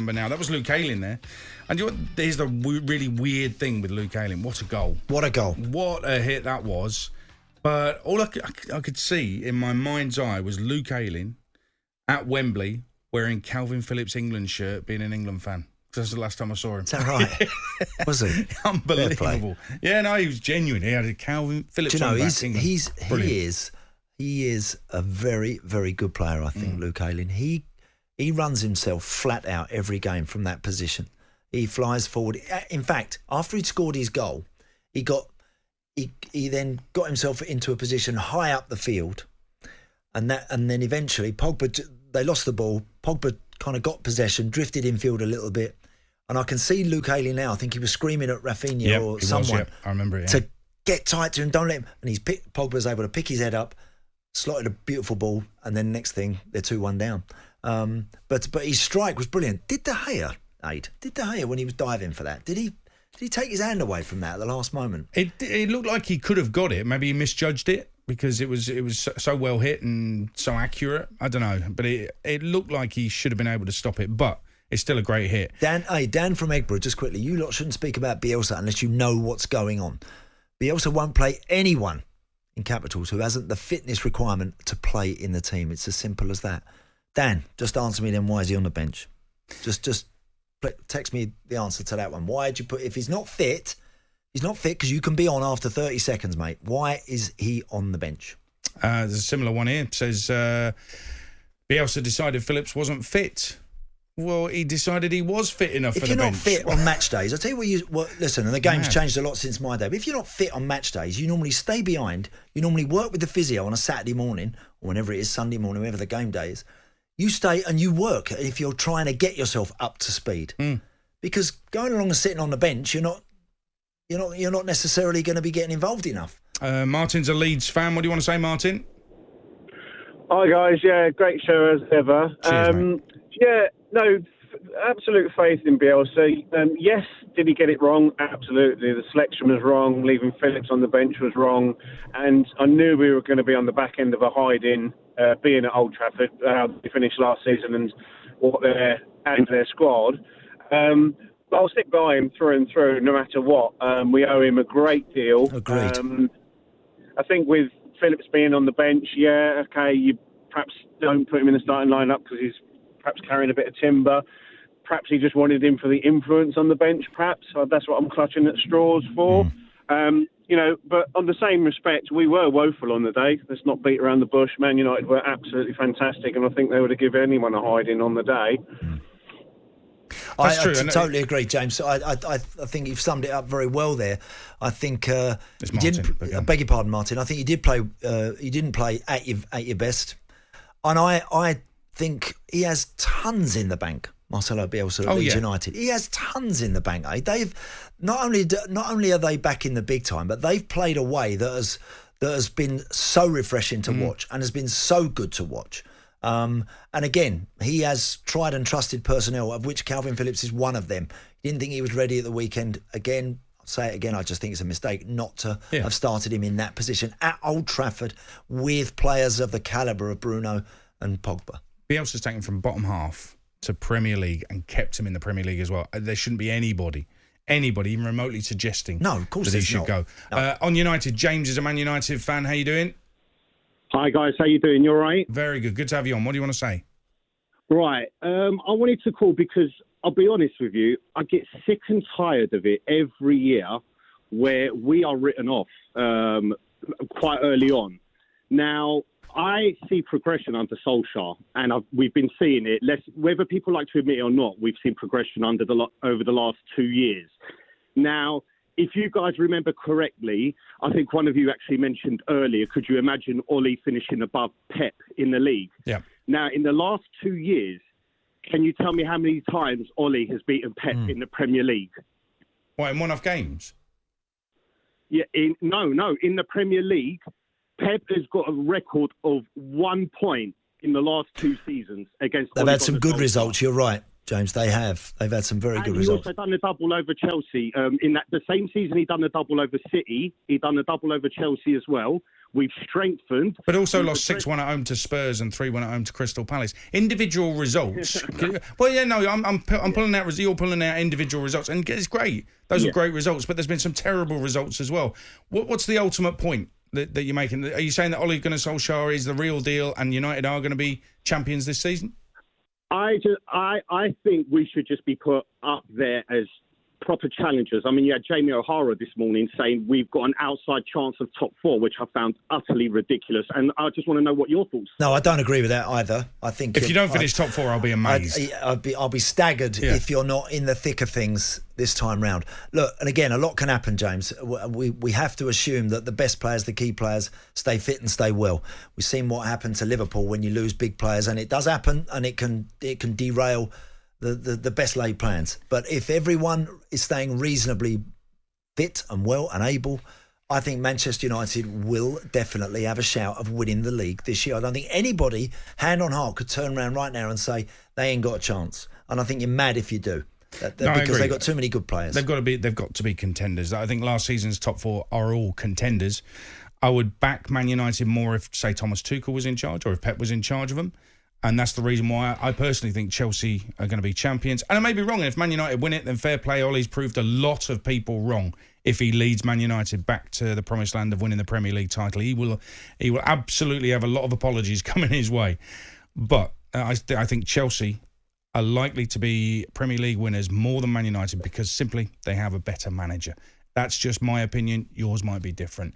remember now. That was Luke Ayling there. And you know what, here's the really weird thing with Luke Ayling. What a goal. What a goal. What a hit that was. But all I could see in my mind's eye was Luke Ayling at Wembley wearing Calvin Phillips' England shirt, being an England fan. That's the last time I saw him. Is that right? Was he? Unbelievable. Yeah, no, he was genuine. He had a Calvin Phillips. Do you know, England. he is a very, very good player, I think, Luke Ayling. He runs himself flat out every game from that position. He flies forward. In fact, after he'd scored his goal, he then got himself into a position high up the field, and then eventually Pogba, they lost the ball. Pogba kind of got possession, drifted infield a little bit, and I can see Luke Ayling now. I think he was screaming at Rafinha or someone. I remember it. To get tight to him, don't let him. And Pogba was able to pick his head up, slotted a beautiful ball, and then next thing they're 2-1 down. But his strike was brilliant. Did De Gea when he was diving for that? Did he take his hand away from that at the last moment? It looked like he could have got it. Maybe he misjudged it because it was so well hit and so accurate. I don't know, but it looked like he should have been able to stop it. But it's still a great hit. Dan from Eggborough, just quickly, you lot shouldn't speak about Bielsa unless you know what's going on. Bielsa won't play anyone in capitals who hasn't the fitness requirement to play in the team. It's as simple as that. Dan, just answer me then, why is he on the bench? Just text me the answer to that one. Why did you put, if he's not fit because you can be on after 30 seconds, mate. Why is he on the bench? There's a similar one here. It says, Bielsa decided Phillips wasn't fit. Well, he decided he was fit enough for the bench. If you're not fit on match days, I'll tell you listen, and the game's changed a lot since my day, but if you're not fit on match days, you normally stay behind, you normally work with the physio on a Saturday morning, or whenever it is, Sunday morning, whenever the game day is. You stay and you work if you're trying to get yourself up to speed. Because going along and sitting on the bench, you're not necessarily going to be getting involved enough. Martin's a Leeds fan. What do you want to say, Martin? Hi guys, yeah, great show as ever. Cheers, mate. Yeah, no, absolute faith in Bielsa. Yes, did he get it wrong? Absolutely. The selection was wrong. Leaving Phillips on the bench was wrong. And I knew we were going to be on the back end of a hide-in, being at Old Trafford, how they finished last season and what they're adding to their squad. But I'll stick by him through and through, no matter what. We owe him a great deal. Agreed. I think with Phillips being on the bench, yeah, okay, you perhaps don't put him in the starting lineup because he's perhaps carrying a bit of timber. Perhaps he just wanted him for the influence on the bench, perhaps. That's what I'm clutching at straws for. But on the same respect, we were woeful on the day. Let's not beat around the bush. Man United were absolutely fantastic, and I think they would have given anyone a hiding on the day. I totally agree, James. I think you've summed it up very well there. I think I beg your pardon, Martin. I think you did play. You didn't play at your best, and I think he has tons in the bank. Marcelo Bielsa at Leeds United. He has tons in the bank. They've not only are they back in the big time, but they've played a way that has been so refreshing to watch and has been so good to watch. And again, he has tried and trusted personnel, of which Calvin Phillips is one of them. He didn't think he was ready at the weekend. Again, I'll say it again, I just think it's a mistake not to have started him in that position at Old Trafford with players of the calibre of Bruno and Pogba. Bielsa's taken from bottom half to Premier League and kept him in the Premier League as well. There shouldn't be anybody even remotely suggesting that he should go. No. On United, James is a Man United fan. How you doing? Hi guys, how you doing? You all right? Very good. Good to have you on. What do you want to say? Right. I wanted to call because I'll be honest with you, I get sick and tired of it every year where we are written off quite early on. Now, I see progression under Solskjaer, and we've been seeing it. Whether people like to admit it or not, we've seen progression over the last 2 years. Now, if you guys remember correctly, I think one of you actually mentioned earlier, could you imagine Ole finishing above Pep in the league? Yeah. Now, in the last 2 years, can you tell me how many times Ole has beaten Pep in the Premier League? What, in one-off games? Yeah, no. In the Premier League, Pep has got a record of 1 point in the last 2 seasons against. They've had some good results. You're right. James. They've had some very good He results. also done a double over Chelsea. In the same season, he done a double over City. He done a double over Chelsea as well. We've strengthened. But also lost 6-1 at home to Spurs and 3-1 at home to Crystal Palace. Individual results. Well, yeah, no, I'm pulling out. You're pulling out individual results, and it's great. Those are great results. But there's been some terrible results as well. What's the ultimate point that you're making? Are you saying that Ole Gunnar Solskjaer is the real deal, and United are going to be champions this season? I think we should just be put up there as proper challengers. I mean, you had Jamie O'Hara this morning saying we've got an outside chance of top 4, which I found utterly ridiculous. And I just want to know what your thoughts are. No, I don't agree with that either. I think if you don't finish top 4, I'll be amazed. I'll be staggered if you're not in the thick of things this time round. Look, and again, a lot can happen, James. We have to assume that the best players, the key players, stay fit and stay well. We've seen what happened to Liverpool when you lose big players, and it does happen, and it can derail the best laid plans. But if everyone is staying reasonably fit and well and able, I think Manchester United will definitely have a shout of winning the league this year. I don't think anybody, hand on heart, could turn around right now and say they ain't got a chance. And I think you're mad if you do. Because they've got too many good players. They've got to be contenders. I think last season's top 4 are all contenders. I would back Man United more if, say, Thomas Tuchel was in charge or if Pep was in charge of them. And that's the reason why I personally think Chelsea are going to be champions. And I may be wrong. And if Man United win it, then fair play. Ole's proved a lot of people wrong. If he leads Man United back to the promised land of winning the Premier League title, he will absolutely have a lot of apologies coming his way. But I think Chelsea are likely to be Premier League winners more than Man United because simply they have a better manager. That's just my opinion. Yours might be different.